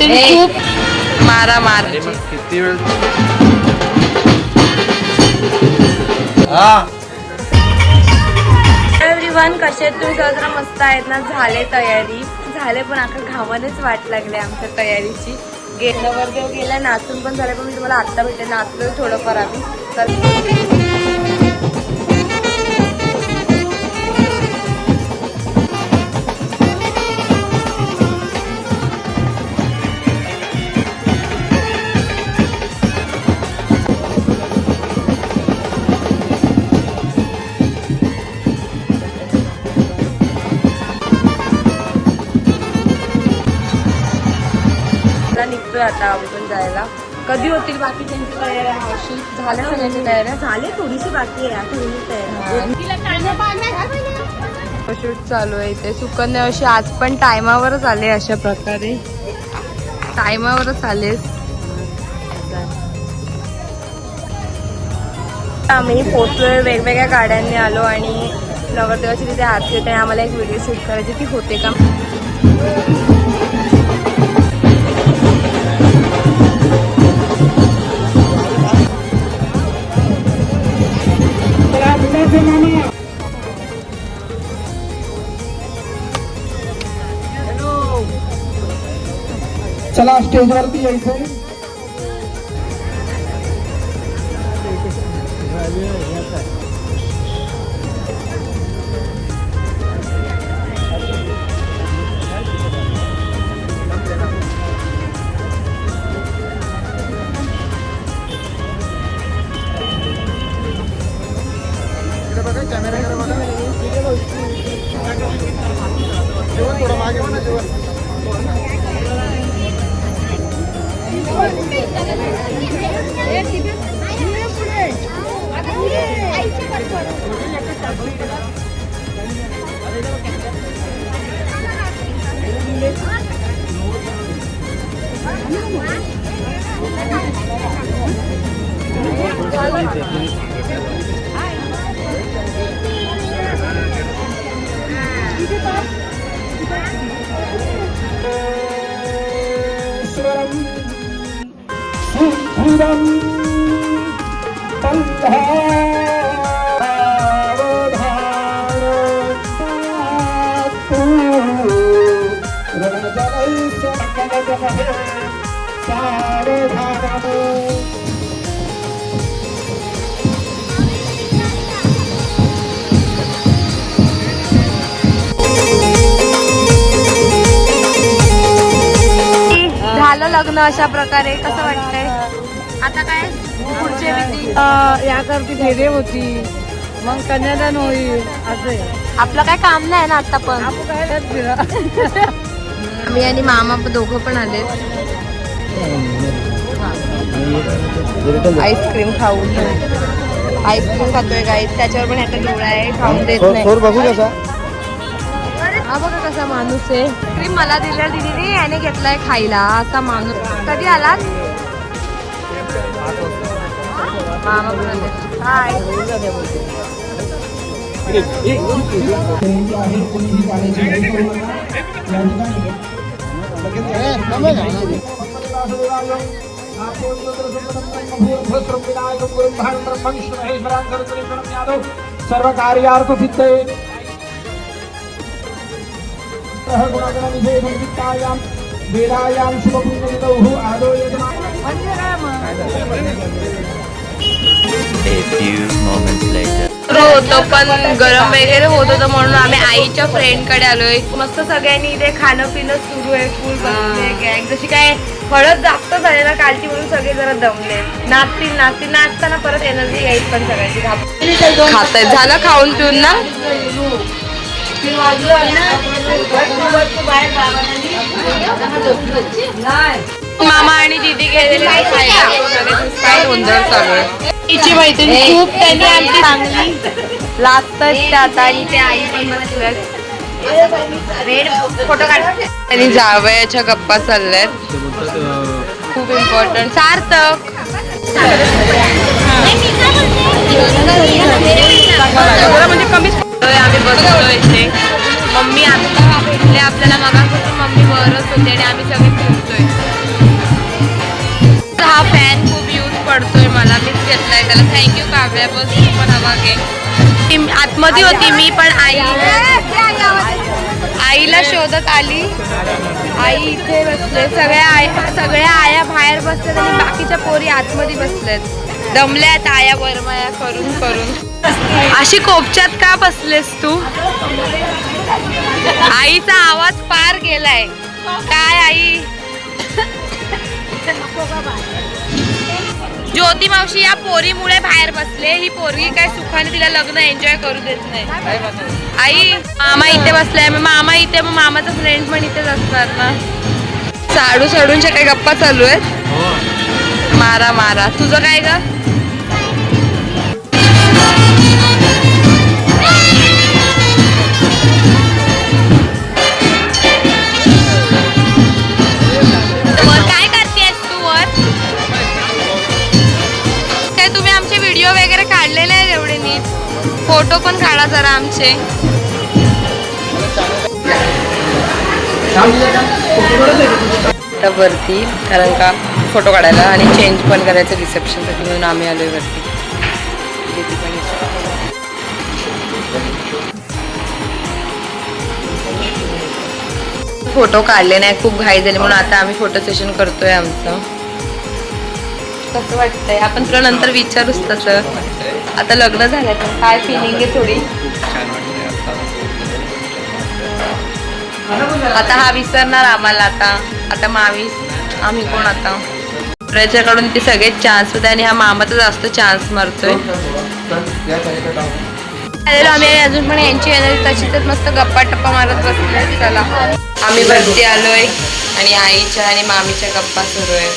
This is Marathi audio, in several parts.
मैत्रिणी खूप मारा मार. किती वेळ एव्हरीवन, कसे आहेत तुम्ही? सगळं मस्त आहेत ना? झाले तयारी झाले, पण आता घामानेच वाट लागले आमच्या तयारीची. नवरदेव गेला, नाचून पण झालं, पण मी तुम्हाला आत्ता भेटेल. नाचलो थोडंफार आम्ही तर. निघतोय आता आम्ही पण जायला. कधी होतील बाकी त्यांची तयारी? मावशी झाल्या सगळ्यांची तयारी? झाली, थोडीशी बाकी आहे. शूट चालू आहे इथे. सुकन्या अशी आज पण टायमावरच आले, अशा प्रकारे टायमावरच आले. आम्ही पोहोचलोय, वेगवेगळ्या गाड्यांनी आलो आणि नवरदेवाची तिथे हात घेते. आम्हाला एक व्हिडिओ शूट करायची, ती होते का? चला स्टेजवरती यायचं. झालं लग्न अशा प्रकारे. कसं वाटतंय आता? काय पुढचे विधी? याकरती भेदे होती, मग कन्यादान होईल. असे आपलं काय काम नाही ना आता. पण मी आणि मामा दोघं पण आले आईस्क्रीम खाऊन. आईस्क्रीम खातोय गाईस, त्याच्यावर पण ह्याचा डोळा आहे, खाऊन देत नाही. बघू कसा हा बघा कसा माणूस आहे. क्रीम मला दिल्या दिदीने, याने घेतलाय खायला. असा माणूस. कधी आलात? मामा हाय. सर्व कार्यार्थ सिद्धे वेदायां शुभपुण्यनिधौ आदो यजमा. होतो पण गरम वगैरे होत होतं, म्हणून आम्ही आईच्या फ्रेंड कडे आलोय. मस्त सगळ्यांनी इथे खाणं पिणं सुरू आहे. फुल गँग. जशी काय हळद जास्त झाले ना कालची, म्हणून सगळे जरा दमले. नाचतील नाचताना परत एनर्जी येईल पण सगळ्यांची. खाताय झालं खाऊन पिऊन ना? मामा आणि दीदी गेलेले काय गोंधळ चालू आहे. तिची मैत्रीण खूप, त्यांनी आमची चांगली लास्ट आता. आणि ते आई पण रेड फोटो काढ. आणि जावयाच्या गप्पा चालल्यात, खूप इम्पॉर्टंट. सार्थक म्हणजे कमीच आम्ही बसलो इथे. मम्मी आता भेटले आपल्याला, मगापासून मम्मी वरच होते आणि आम्ही सगळे फिरतोय. हा फॅन खूप यूज पडतोय मला, मीच घेतलाय त्याला. थँक्यू काव्या, बस तू पण हवा घे. आतमध्ये होती मी पण, आईला शोधत आली. आई इथे बसले, सगळ्या आया बाहेर बसल्यात आणि बाकीच्या पोरी आतमध्ये बसल्यात. दमल्यात आया वरमाया करून करून. अशी कोपच्यात का बसलेस तू? आईचा आवाज पार गेलाय. काय आई? ज्योती मावशी या पोरीमुळे बाहेर बसले. ही पोरगी काय सुखाने तिला लग्न एन्जॉय करू देत नाही. आई मामा इथे बसलाय, मामा इथे, मग मामाचा फ्रेंड पण इथेच असणार ना. साडू साडूंच्या काही गप्पा चालू आहेत. मारा मारा. तुझं काय ग? काय करतेस तू वर? काय तुम्ही आमचे व्हिडिओ वगैरे काढलेले आहेत एवढे नीट? फोटो पण काढा जरा आमचे. वरती कारण का फोटो काढायला आणि चेंज पण करायचं रिसेप्शनसाठी, म्हणून आम्ही आलोय वरती. फोटो काढले नाही, खूप घाई झाली, म्हणून आता आम्ही फोटो सेशन करतोय आमचं. कसं वाटतंय? आपण तुला नंतर विचारूच तसं. आता लग्न झालं तर काय फिलिंग आहे थोडी? आता हा विसरणार आम्हाला. आता आम्ही कोण आता? त्याच्याकडून ते सगळेच चान्स होते आणि हा मामाचा जास्त चान्स मारतोय. आम्ही अजून पण यांची एनर्जी तशीच मस्त गप्पा टप्पा मारत बसले. चला आम्ही वरती आलोय आणि आईच्या आणि मामीच्या गप्पा सुरू आहे.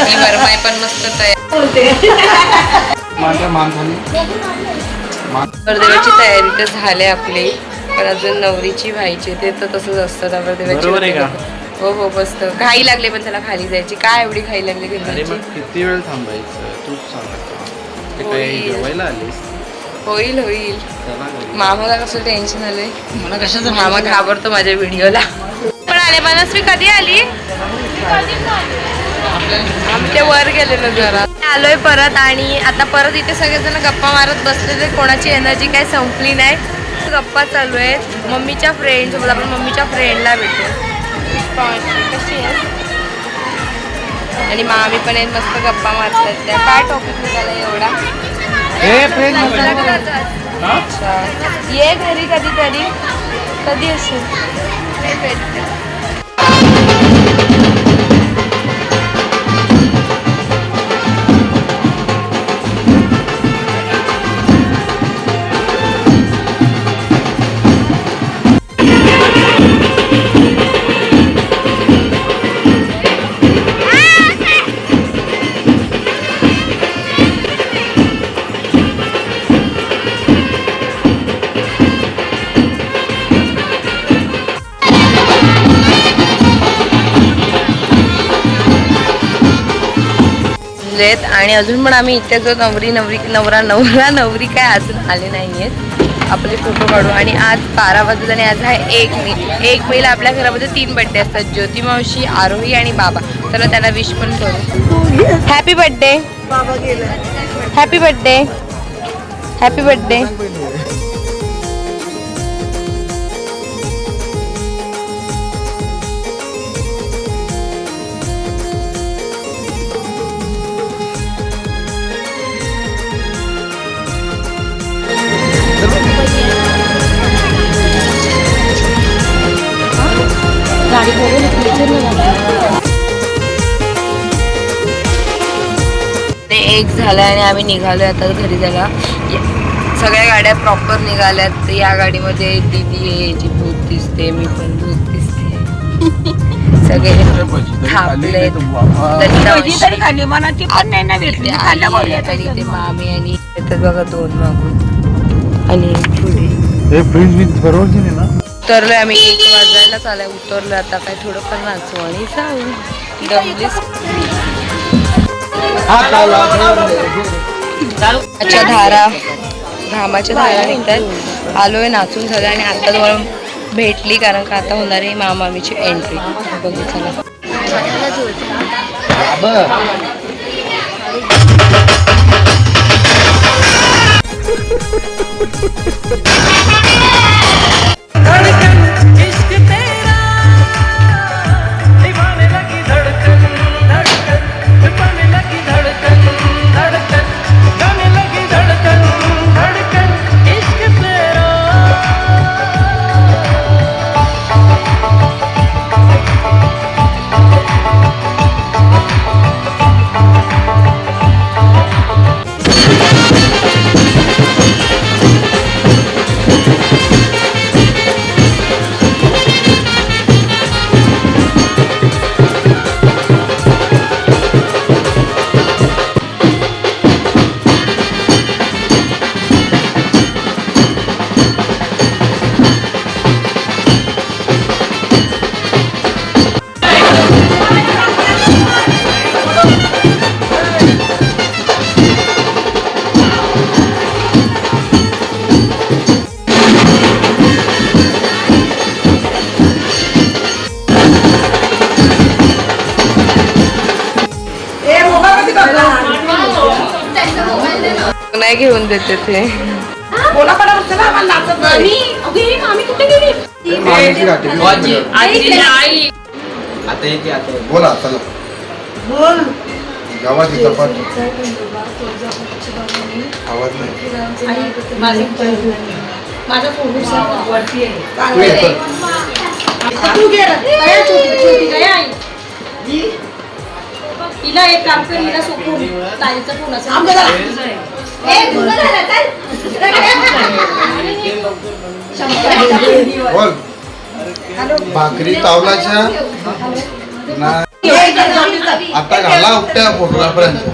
आणि वरमाई पण मस्त नवरदेवाची तयारी तर झाली आपली, पण अजून नवरीची व्हायची. ते तर तसंच असतं नवरदेवाची. हो हो बसत. घाई लागली पण त्याला खाली जायची. काय एवढी घाई लागली किती वेळ थांबायचं तूच सांग. होईल होईल. मामाला कसं टेन्शन आलंय? मला कशाचं? मामा घाबरतो माझ्या व्हिडिओला. पण आले. मनस्वी कधी आली? आम्ही ते वर गेलेलो जरा. आलोय परत आणि आता परत इथे सगळेजण गप्पा मारत बसलेले. कोणाची एनर्जी काय संपली नाही. गप्पा चालू आहेत मम्मीच्या फ्रेंड सोबत. आपण मम्मीच्या फ्रेंडला भेटू. कशी आहे? आणि मामी पण आहेत, मस्त गप्पा मारतात त्या. काय टॉपिक निघाला एवढा? अच्छा, ये घरी कधीतरी. कधी असेल? आणि अजून पण आम्ही इथे जो नवरी काय अजून आले नाहीयेत. आपले फोटो काढू. आणि आज 12 वाजले आणि आज आहे 1 मेला आपल्या घरामध्ये 3 बर्थडे असतात. ज्योती मावशी, आरोही आणि बाबा. चला त्यांना विश पण करू. Happy birthday. Happy birthday. Happy birthday. ते 1 झालं आणि आम्ही निघालोय आता घरी जायला. सगळ्या गाड्या प्रॉपर निघाल्यात. या गाडीमध्ये दीदी आहे जी भूत दिसते, मी पण भूत दिसते. सगळे थांबले. ते मामी आणि बघा 2 मागून आणि पुढे उतरलोय आम्ही. 1 वाजायला चालाय. उतरलो आता. काय थोडंफार नाचू आणि जाऊ. दमलीस. अच्छा धारा, घामाच्या धारा निघतात. आलोय, नाचून झालं आणि आता तुम्हाला भेटली कारण का आता होणार आहे मामामीची एंट्री. बघितलं नाही घेऊन देते ते. मामीची गाठी. आता येते आता. बोला चला. गव्हाची चपाती. आवाज नाही. माझा फोन वरती आहे. तू ये चल. तू घे रे. काय छोटी काय आई हिला एक काम कर, हिला सोपून ताईचा फोन असेल. बोल. भाकरी तावलाच्या ना आता घाला उपट्या फोटोग्राफरांच्या.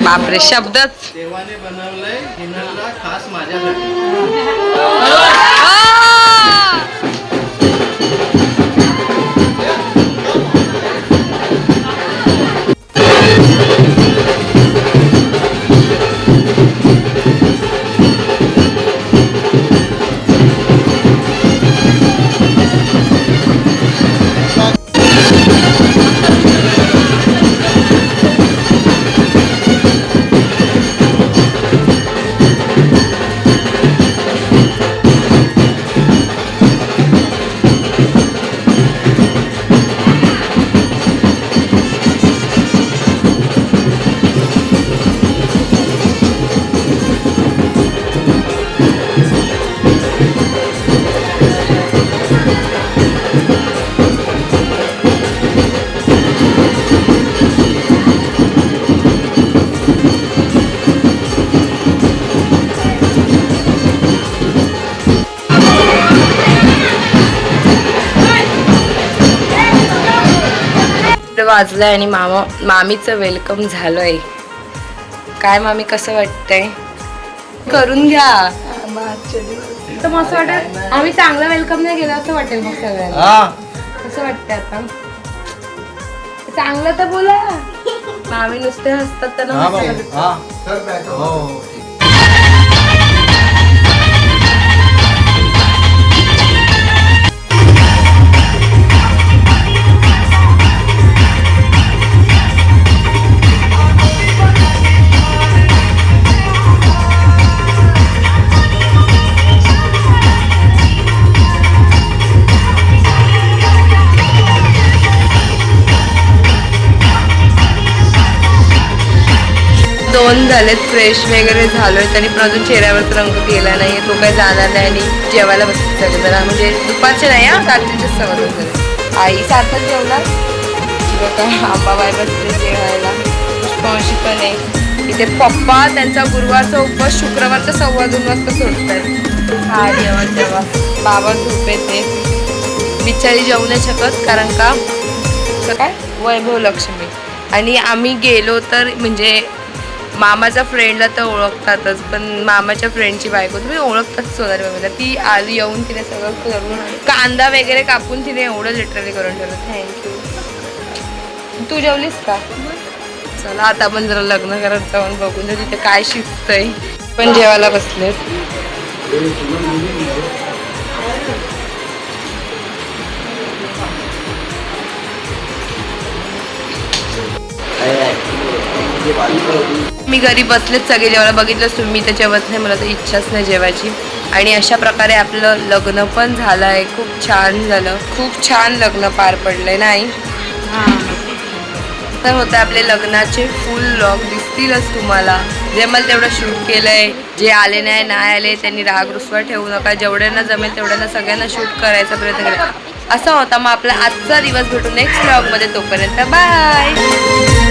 बापरे शब्दच. देवाने बनवलंय हिनलला खास माझ्यासाठी. वाजलंय आणि मामीचं वेलकम झालंय. काय मामी कसं वाटतंय? करून घ्या. तर मस्त वाटेल. आम्ही चांगलं वेलकम नाही केलं असं वाटेल मग सगळ्यांना. कसं वाटतंय आता? चांगलं तर बोला. मामी नुसते हसतात त्यांना मस्त वाटतं. दोन झालेत, फ्रेश वगैरे झालोय तरी पण अजून चेहऱ्यावरचा रंग गेला नाही. तो काय जाणार नाही आणि जेवायला बसते सगळे जरा. म्हणजे दुपारचे नाही हा, रात्रीचेच सगळं झाले. आई सारखंच जेवणार. बघा आंबाबाई बसते जेवायला. पुष्पावशी पण आहे इथे. पप्पा त्यांचा गुरुवारचा उपवास शुक्रवारचा 2:15 वाजता सोडतात. हा जेवण जेव्हा बाबा झोप येते. बिचारी जेवू नाही शकत कारण का काय वैभव लक्ष्मी. आणि आम्ही गेलो तर म्हणजे मामाच्या फ्रेंडला तर ओळखतातच, पण मामाच्या फ्रेंडची बायको तुम्ही ओळखतात सोनाली बाबाला. ती आली येऊन तिने सगळं करून कांदा वगैरे कापून तिने एवढं लिटरली करून ठेवलं. थँक्यू. तू जेवलीस का? चला आता आपण जरा लग्न करत जाऊन बघून तर तिथे काय शिजतंय. पण जेवायला बसलेत. मी घरी बसलेच सगळे जेवायला. बघितलंच तुम्ही तर जेवत नाही, मला तर इच्छाच नाही जेवायची. आणि अशा प्रकारे आपलं लग्न पण झालं आहे. खूप छान झालं, खूप छान लग्न पार पडलंय नाही. तर होतं आपले लग्नाचे फुल व्लॉग दिसतीलच तुम्हाला. जे मला तेवढं शूट केलंय. जे आले नाही आले त्यांनी राग रुसवा ठेवू नका. जेवढ्यांना जमेल तेवढ्यांना सगळ्यांना शूट करायचा प्रयत्न केला. असा होता मग आपला आजचा दिवस. भेटू नेक्स्ट व्लॉगमध्ये. तोपर्यंत बाय.